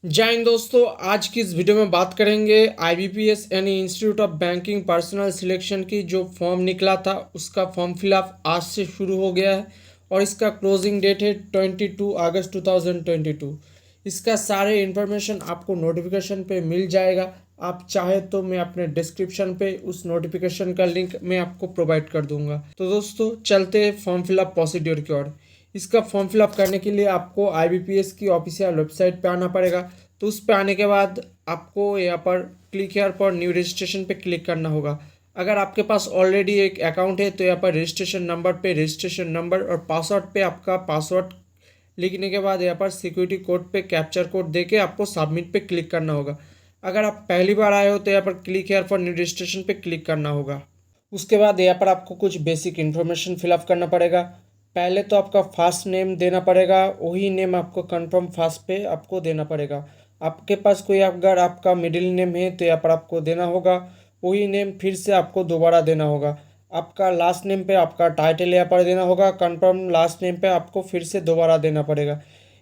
जय हिंद दोस्तों। आज की इस वीडियो में बात करेंगे आईबीपीएस यानी institute of banking personal selection की जो फॉर्म निकला था उसका फॉर्म फिलअप आज से शुरू हो गया है और इसका क्लोजिंग डेट है 22 अगस्त 2022। इसका सारे इन्फॉर्मेशन आपको नोटिफिकेशन पे मिल जाएगा। आप चाहे तो मैं अपने डिस्क्रिप्शन पे उस नोटिफिकेशन का लिंक मैं आपको प्रोवाइड कर दूंगा। तो दोस्तों चलते हैं फॉर्म फिलअप प्रोसीड्योर की ओर। इसका फॉर्म फिलअप करने के लिए आपको आईबीपीएस की ऑफिशियल वेबसाइट पे आना पड़ेगा। तो उस पे आने के बाद आपको यहाँ पर क्लिक हेयर पर न्यू रजिस्ट्रेशन पे क्लिक करना होगा। अगर आपके पास ऑलरेडी एक अकाउंट है तो यहाँ पर रजिस्ट्रेशन नंबर पे रजिस्ट्रेशन नंबर और पासवर्ड पे आपका पासवर्ड लिखने के बाद यहाँ पर सिक्योरिटी कोड पे कैप्चर कोड दे के आपको सबमिट पे क्लिक करना होगा। अगर आप पहली बार आए हो तो यहाँ पर click here for new registration पे क्लिक करना होगा। उसके बाद यहाँ पर आपको कुछ बेसिक इन्फॉर्मेशन फिलअप करना पड़ेगा। पहले तो आपका फर्स्ट नेम देना पड़ेगा, वही नेम आपको कंफर्म फर्स्ट पे आपको देना पड़ेगा। आपके पास कोई अगर आपका मिडिल नेम है तो यहाँ पर आपको देना होगा, वही नेम फिर से आपको दोबारा देना होगा। आपका लास्ट नेम पे आपका टाइटल यहाँ पर देना होगा, कंफर्म लास्ट नेम पे आपको फिर से दोबारा देना पड़ेगा।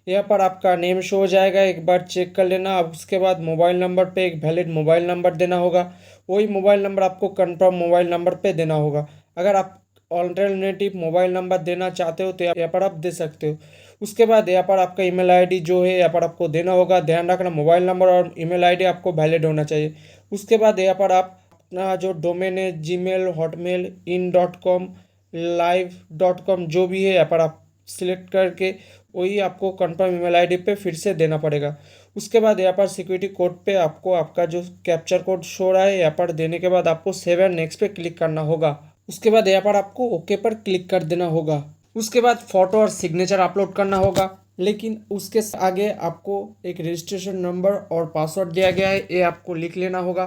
यहाँ पर आपका नेम शो हो जाएगा, एक बार चेक कर लेना। अब उसके बाद मोबाइल नंबर पे एक वैलिड मोबाइल नंबर देना होगा, वही मोबाइल नंबर आपको कंफर्म मोबाइल नंबर पे देना होगा। अगर आप ऑल्टरनेटिव मोबाइल नंबर देना चाहते हो तो यहाँ पर आप दे सकते हो। उसके बाद यहाँ पर आपका ईमेल आईडी जो है यहाँ पर आपको देना होगा। ध्यान रखना मोबाइल नंबर और ईमेल आईडी आपको वैलिड होना चाहिए। उसके बाद यहाँ पर आप अपना जो डोमेन है जीमेल, हॉटमेल, इन.com, live.com जो भी है यहाँ पर आप सिलेक्ट करके वही आपको कंफर्म ईमेल आईडी पे फिर से देना पड़ेगा। उसके बाद यहाँ पर सिक्योरिटी कोड पे आपको आपका जो कैप्चर कोड शो रहा है यहाँ पर देने के बाद आपको सेव एंड नेक्स्ट पे क्लिक करना होगा। उसके बाद यहाँ पर आपको ओके पर क्लिक कर देना होगा। उसके बाद फ़ोटो और सिग्नेचर अपलोड करना होगा, लेकिन उसके आगे आपको एक रजिस्ट्रेशन नंबर और पासवर्ड दिया गया है, ये आपको लिख लेना होगा।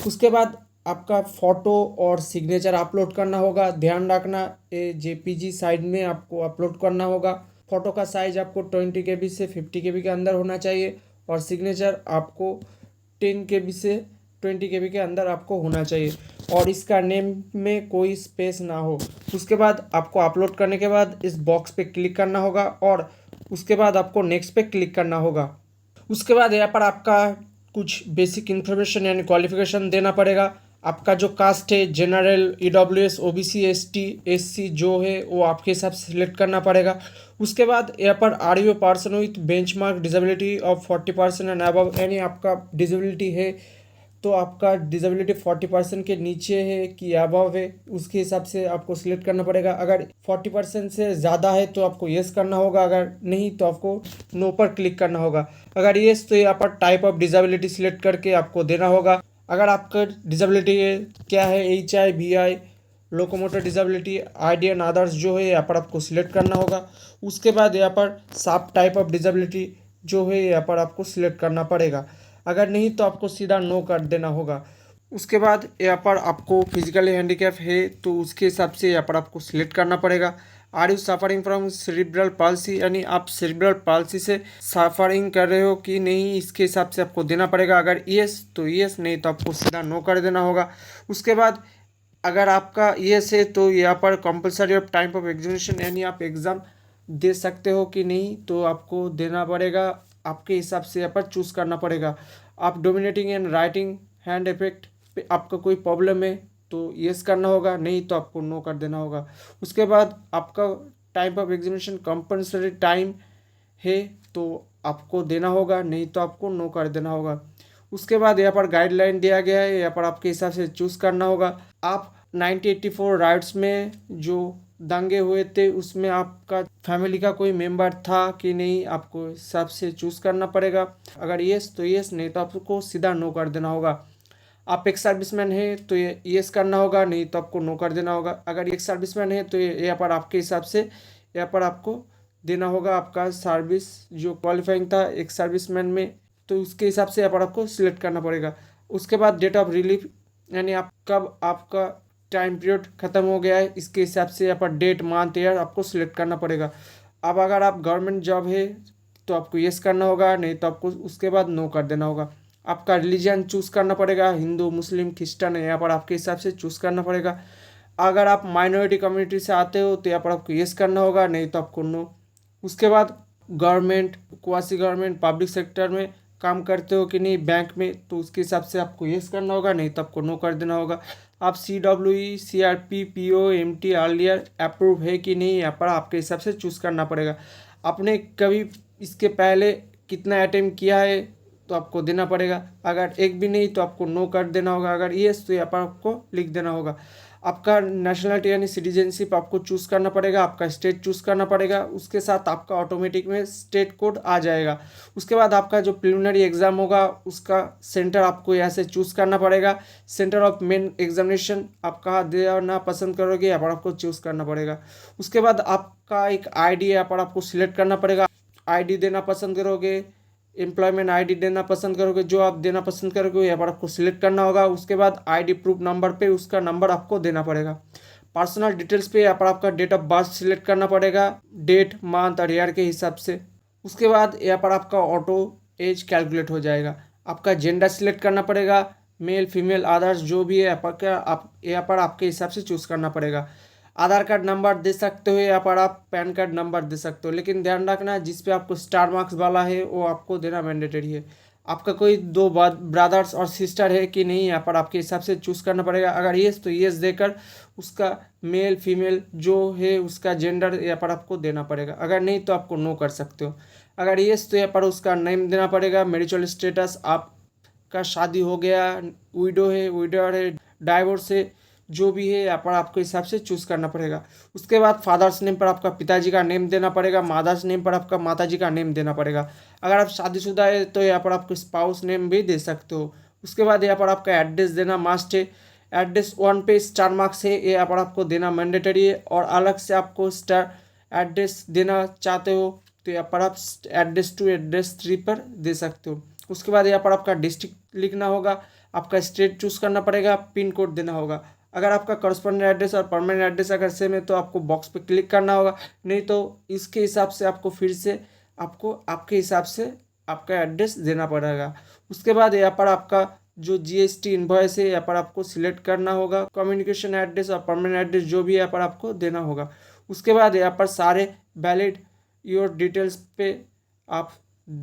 उसके बाद आपका फ़ोटो और सिग्नेचर अपलोड करना होगा। ध्यान रखना ये जेपीजी साइज में आपको अपलोड करना होगा। फ़ोटो का साइज़ आपको 20 KB से 50 KB के अंदर होना चाहिए और सिग्नेचर आपको 10 KB से 20 KB के अंदर आपको होना चाहिए और इसका नेम में कोई स्पेस ना हो। उसके बाद आपको अपलोड करने के बाद इस बॉक्स पे क्लिक करना होगा और उसके बाद आपको नेक्स्ट पे क्लिक करना होगा। उसके बाद यहाँ पर आपका कुछ बेसिक इन्फॉर्मेशन यानी क्वालिफिकेशन देना पड़ेगा। आपका जो कास्ट है general, EWS, OBC, ST, SC जो है वो आपके हिसाब से सिलेक्ट करना पड़ेगा। उसके बाद यहाँ पर are you person with benchmark disability of 40% and above, यानी आपका डिसेबिलिटी है तो आपका डिसेबिलिटी 40% के नीचे है कि अबव है, उसके हिसाब से आपको सिलेक्ट करना पड़ेगा। अगर 40% से ज़्यादा है तो आपको येस करना होगा, अगर नहीं तो आपको नो पर क्लिक करना होगा। अगर येस तो यहाँ पर टाइप ऑफ डिसेबिलिटी सिलेक्ट करके आपको देना होगा। अगर आपका डिसेबिलिटी क्या है, HI, VI, locomotor disability, ID and others जो है यहाँ पर आपको सिलेक्ट करना होगा। उसके बाद यहाँ पर सब टाइप ऑफ डिसेबिलिटी जो है यहाँ पर आपको सिलेक्ट करना पड़ेगा। अगर नहीं तो आपको सीधा नो कर देना होगा। उसके बाद यहाँ पर आपको फिजिकली हैंडीकैप है तो उसके हिसाब से यहाँ पर आपको सिलेक्ट करना पड़ेगा। Are you suffering from cerebral palsy, यानी आप सेरिब्रल पाल्सी से सफरिंग कर रहे हो कि नहीं, इसके हिसाब से आपको देना पड़ेगा। अगर येस तो येस, नहीं तो आपको सीधा नो कर देना होगा। उसके बाद अगर आपका येस है तो यहाँ पर compulsory of time of examination, यानी आप एग्ज़ाम दे सकते हो कि नहीं तो आपको देना पड़ेगा। आपके हिसाब से यहाँ पर चूज़ करना पड़ेगा। आप dominating and writing hand effect पे आपका कोई प्रॉब्लम है तो येस करना होगा, नहीं तो आपको नो कर देना होगा। उसके बाद आपका time of examination compulsory time है तो आपको देना होगा, नहीं तो आपको नो कर देना होगा। उसके बाद यहाँ पर गाइडलाइन दिया गया है, यहाँ पर आपके हिसाब से चूज़ करना होगा। आप 1984 राइट्स में जो दंगे हुए थे उसमें आपका फैमिली का कोई मेंबर था कि नहीं, आपको हिसाब से चूज़ करना पड़ेगा। अगर येस तो येस, नहीं तो आपको सीधा नो कर देना होगा। आप एक सर्विसमैन है तो ये येस करना होगा, नहीं तो आपको नो कर देना होगा। अगर एक सर्विसमैन है तो ये यहाँ पर आपके हिसाब से यहाँ पर आपको देना होगा आपका सर्विस जो क्वालिफाइंग था एक सर्विसमैन में, तो उसके हिसाब से यहाँ पर आपको सिलेक्ट करना पड़ेगा। उसके बाद डेट ऑफ रिलीफ, यानी आप कब आपका टाइम पीरियड ख़त्म हो गया है, इसके हिसाब से यहाँ पर डेट, मंथ, ईयर आपको सिलेक्ट करना पड़ेगा। अब अगर आप गवर्नमेंट जॉब है तो आपको येस करना होगा, नहीं तो आपको उसके बाद नो कर देना होगा। आपका रिलीजन चूज़ करना पड़ेगा, हिंदू, मुस्लिम, क्रिस्टन है, यहाँ पर आपके हिसाब से चूज़ करना पड़ेगा। अगर आप माइनॉरिटी कम्युनिटी से आते हो तो यहाँ पर आपको येस करना होगा, नहीं तो आपको नो। उसके बाद government, quasi government, public sector में काम करते हो कि नहीं बैंक में, तो उसके हिसाब से आपको येस करना होगा, नहीं तो आपको नो कर देना होगा। आप CWE CRP PO MT earlier approve है कि नहीं, यहाँ पर आपके हिसाब से चूज़ करना पड़ेगा। आपने कभी इसके पहले कितना अटेम्प्ट किया है तो आपको देना पड़ेगा। अगर एक भी नहीं तो आपको नो कर देना होगा। अगर येस तो यहाँ पर आपको लिख देना होगा। आपका नेशनलिटी यानी सिटीजनशिप आपको चूज़ करना पड़ेगा, आपका स्टेट चूज़ करना पड़ेगा, उसके साथ आपका ऑटोमेटिक में स्टेट कोड आ जाएगा। उसके बाद आपका जो प्रिलिमिनरी एग्ज़ाम होगा उसका सेंटर आपको यहाँ से चूज़ करना पड़ेगा। सेंटर ऑफ मेन एग्जामिनेशन आप कहाँ देना पसंद करोगे यहाँ पर आपको चूज़ करना पड़ेगा। उसके बाद आपका एक ID यहाँ पर आपको सिलेक्ट करना पड़ेगा। ID देना पसंद करोगे, एम्प्लॉयमेंट ID देना पसंद करोगे, जो आप देना पसंद करोगे यहाँ पर आपको सिलेक्ट करना होगा। उसके बाद ID प्रूफ नंबर पे उसका नंबर आपको देना पड़ेगा। पर्सनल डिटेल्स पे यहाँ पर आपका डेट ऑफ बर्थ सिलेक्ट करना पड़ेगा, डेट मंथ और ईयर के हिसाब से। उसके बाद यहाँ पर आपका ऑटो एज कैलकुलेट हो जाएगा। आपका जेंडर सिलेक्ट करना पड़ेगा, मेल फीमेल अदर्स जो भी है यहाँ पर आपके हिसाब से चूज़ करना पड़ेगा। आधार कार्ड नंबर दे सकते हो यहाँ पर आप, पैन कार्ड नंबर दे सकते हो, लेकिन ध्यान रखना जिस पे आपको स्टार मार्क्स वाला है वो आपको देना मैंडेटरी है। आपका कोई दो ब्रदर्स और सिस्टर है कि नहीं यहाँ पर आपके हिसाब से चूज़ करना पड़ेगा। अगर येस तो येस देकर उसका मेल फीमेल जो है उसका जेंडर यहाँ पर आपको देना पड़ेगा। अगर नहीं तो आपको नो कर सकते हो। अगर येस तो यहाँ पर उसका नेम देना पड़ेगा, मैरिटल स्टेटस आपका शादी हो गया, विडो है विडोर है डाइवोर्स है जो भी है यहाँ पर आपके हिसाब से चूज़ करना पड़ेगा। उसके बाद फादर्स नेम पर आपका पिताजी का नेम देना पड़ेगा, मदर्स नेम पर आपका माताजी का नेम देना पड़ेगा। अगर आप शादीशुदा है तो यहाँ पर आपको स्पाउस नेम भी दे सकते हो। उसके बाद यहाँ पर आपका एड्रेस देना मस्ट है। एड्रेस 1 पे स्टार मार्क्स है, ये यहाँ पर आपको देना मैंडेटरी है। और अलग से आपको स्टार एड्रेस देना चाहते हो तो यहाँ पर आप एड्रेस 2 एड्रेस 3 पर दे सकते हो। उसके बाद यहाँ पर आपका डिस्ट्रिक्ट लिखना होगा, आपका स्टेट चूज़ करना पड़ेगा, पिन कोड देना होगा। अगर आपका करस्पॉन्डेंट एड्रेस और परमानेंट एड्रेस अगर सेम है तो आपको बॉक्स पे क्लिक करना होगा, नहीं तो इसके हिसाब से आपको फिर से आपको आपके हिसाब से आपका एड्रेस देना पड़ेगा। उसके बाद यहाँ पर आपका जो GST इनवॉइस है यहाँ पर आपको सिलेक्ट करना होगा, कम्युनिकेशन एड्रेस और परमानेंट एड्रेस जो भी यहाँ पर आपको देना होगा। उसके बाद यहाँ पर सारे वैलिड योर डिटेल्स पे आप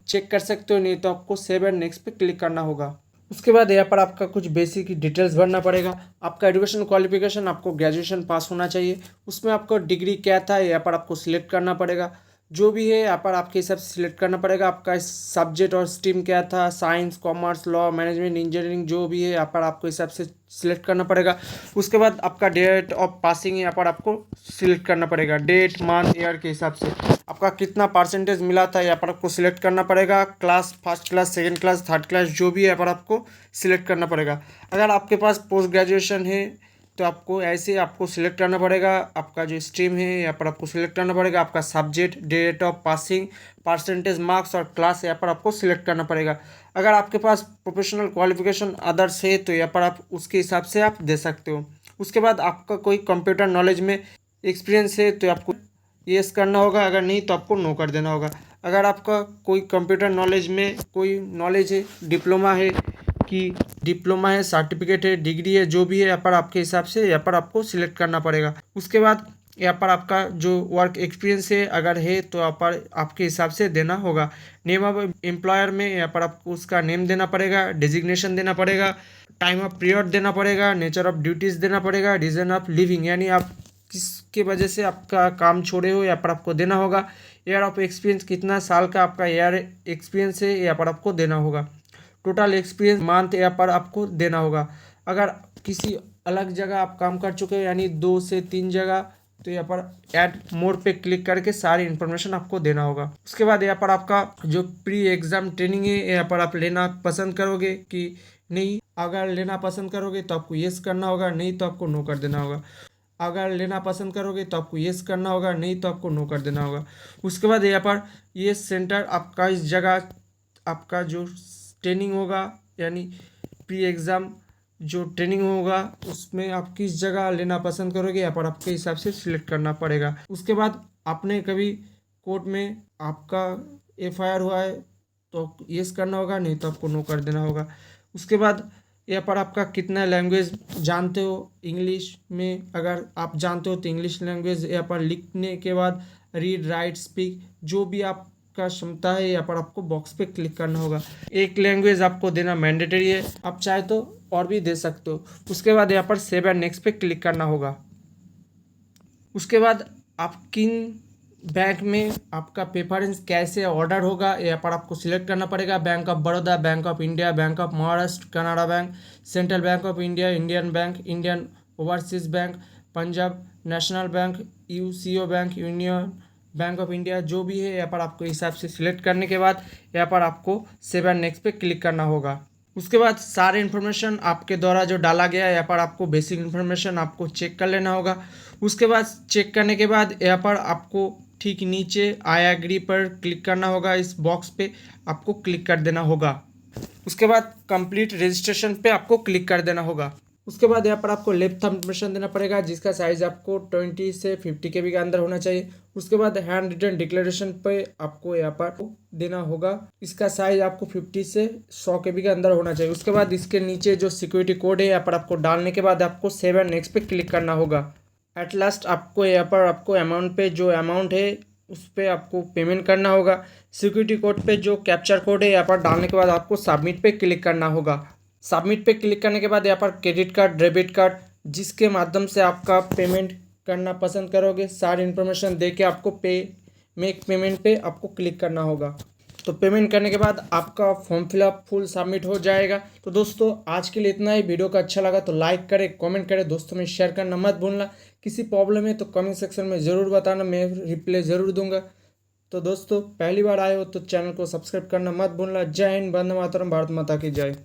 चेक कर सकते हो, नहीं तो आपको सेव एंड नेक्स्ट पे क्लिक करना होगा। उसके बाद यहाँ पर आपका कुछ बेसिक डिटेल्स भरना पड़ेगा। आपका एजुकेशन क्वालिफिकेशन आपको ग्रेजुएशन पास होना चाहिए, उसमें आपको डिग्री क्या था यहाँ पर आपको सिलेक्ट करना पड़ेगा। जो भी है यहाँ पर आपके हिसाब से सिलेक्ट करना पड़ेगा। आपका सब्जेक्ट और स्ट्रीम क्या था, science commerce law management engineering जो भी है यहाँ पर आपको हिसाब से सिलेक्ट करना पड़ेगा। उसके बाद आपका डेट ऑफ पासिंग यहाँ पर आपको सिलेक्ट करना पड़ेगा, डेट मंथ ईयर के हिसाब से। आपका कितना परसेंटेज मिला था यहाँ पर आपको सिलेक्ट करना पड़ेगा। Class first class second class third class जो भी है यहाँ पर आपको सिलेक्ट करना पड़ेगा। अगर आपके पास पोस्ट ग्रेजुएशन है तो आपको ऐसे आपको सिलेक्ट करना पड़ेगा। आपका जो स्ट्रीम है यहाँ पर आपको सिलेक्ट करना पड़ेगा, आपका subject, date of passing, percentage marks और क्लास यहाँ पर आपको सिलेक्ट करना पड़ेगा। अगर आपके पास प्रोफेशनल क्वालिफिकेशन अदर्स है तो यहाँ पर आप उसके हिसाब से आप दे सकते हो। उसके बाद आपका कोई कंप्यूटर नॉलेज में एक्सपीरियंस है तो आपको येस करना होगा, अगर नहीं तो आपको नो कर देना होगा। अगर आपका कोई कंप्यूटर नॉलेज में कोई नॉलेज है, डिप्लोमा है, सर्टिफिकेट है, डिग्री है, जो भी है यहाँ पर आपके हिसाब से यहाँ पर आपको सिलेक्ट करना पड़ेगा। उसके बाद यहाँ पर आपका जो वर्क एक्सपीरियंस है अगर है तो यहाँ पर आपके हिसाब से देना होगा। नेम ऑफ एम्प्लॉयर में यहाँ पर आपको उसका नेम देना पड़ेगा, डिजिग्नेशन देना पड़ेगा, टाइम ऑफ पीरियड देना पड़ेगा, नेचर ऑफ ड्यूटीज़ देना पड़ेगा, रीजन ऑफ लिविंग यानी आप किसके वजह से आपका काम छोड़े हो यहाँ पर आपको देना होगा। ईयर ऑफ एक्सपीरियंस कितना साल का आपका ईयर एक्सपीरियंस है यहाँ पर आपको देना होगा। टोटल एक्सपीरियंस मंथ यहाँ पर आपको देना होगा। अगर किसी अलग जगह आप काम कर चुके हो यानी 2 से 3 जगह तो यहाँ पर ऐड मोर पे क्लिक करके सारी इन्फॉर्मेशन आपको देना होगा। उसके बाद यहाँ पर आपका जो प्री एग्ज़ाम ट्रेनिंग है यहाँ पर आप लेना पसंद करोगे कि नहीं। अगर लेना पसंद करोगे तो आपको येस करना होगा, नहीं तो आपको नो कर देना होगा। अगर लेना पसंद करोगे तो आपको येस करना होगा, नहीं तो आपको नो कर देना होगा। उसके बाद यहाँ पर ये सेंटर आपका इस जगह आपका जो ट्रेनिंग होगा यानी प्री एग्ज़ाम जो ट्रेनिंग होगा उसमें आप किस जगह लेना पसंद करोगे यहाँ पर आपके हिसाब से सिलेक्ट करना पड़ेगा। उसके बाद आपने कभी कोर्ट में आपका FIR हुआ है तो येस करना होगा, नहीं तो आपको नो कर देना होगा। उसके बाद यहाँ पर आपका कितना लैंग्वेज जानते हो। इंग्लिश में अगर आप जानते हो तो इंग्लिश लैंग्वेज यहाँ पर लिखने के बाद रीड राइट स्पीक जो भी आप का क्षमता है, यहाँ पर आपको बॉक्स पे क्लिक करना होगा। एक लैंग्वेज आपको देना मैंडेटरी है, आप चाहे तो और भी दे सकते हो। उसके बाद यहाँ पर सेव एंड नेक्स्ट पे क्लिक करना होगा। उसके बाद आप किन बैंक में आपका प्रेफरेंस कैसे ऑर्डर होगा यहाँ पर आपको सिलेक्ट करना पड़ेगा। Bank of Baroda, bank of India, bank of Maharashtra, Canada bank, central bank of India, Indian bank, Indian overseas bank, Punjab national bank, UCO bank, union bank of India, जो भी है यहाँ पर आपको हिसाब से सिलेक्ट करने के बाद यहाँ पर आपको सेव एंड नेक्स्ट पे क्लिक करना होगा। उसके बाद सारे इन्फॉर्मेशन आपके द्वारा जो डाला गया है यहाँ पर आपको बेसिक इन्फॉर्मेशन आपको चेक कर लेना होगा। उसके बाद चेक करने के बाद यहाँ पर आपको ठीक नीचे आई एग्री पर क्लिक करना होगा। इस बॉक्स पे आपको क्लिक कर देना होगा। उसके बाद कंप्लीट रजिस्ट्रेशन पे आपको क्लिक कर देना होगा। उसके बाद यहाँ पर आपको लेफ्ट थंब इम्प्रेशन देना पड़ेगा, जिसका साइज आपको 20 से 50 KB के अंदर होना चाहिए। उसके बाद हैंड रिटन डिक्लेरेशन पे आपको यहाँ पर देना होगा, इसका साइज आपको 50 से 100 KB के अंदर होना चाहिए। उसके बाद इसके नीचे जो सिक्योरिटी कोड है यहाँ पर आपको डालने के बाद आपको सेव एंड नेक्स्ट पे क्लिक करना होगा। एट लास्ट आपको यहाँ पर आपको अमाउंट पे जो अमाउंट है उस पर आपको पेमेंट करना होगा। सिक्योरिटी कोड पे जो कैप्चर कोड है यहाँ पर डालने के बाद आपको सबमिट पे क्लिक करना होगा। सबमिट पे क्लिक करने के बाद यहाँ पर क्रेडिट कार्ड, डेबिट कार्ड, जिसके माध्यम से आपका पेमेंट करना पसंद करोगे, सारी इन्फॉर्मेशन दे के आपको मेक पेमेंट पे आपको क्लिक करना होगा। तो पेमेंट करने के बाद आपका फॉर्म फिलअप फुल सबमिट हो जाएगा। तो दोस्तों आज के लिए इतना ही। वीडियो का अच्छा लगा तो लाइक करें, कमेंट करें, दोस्तों में शेयर करना मत भूलना। किसी प्रॉब्लम है तो कमेंट सेक्शन में ज़रूर बताना, मैं रिप्लाई ज़रूर दूंगा। तो दोस्तों पहली बार आए हो तो चैनल को सब्सक्राइब करना मत भूलना। जय हिंद, वंदे मातरम, भारत माता की जय।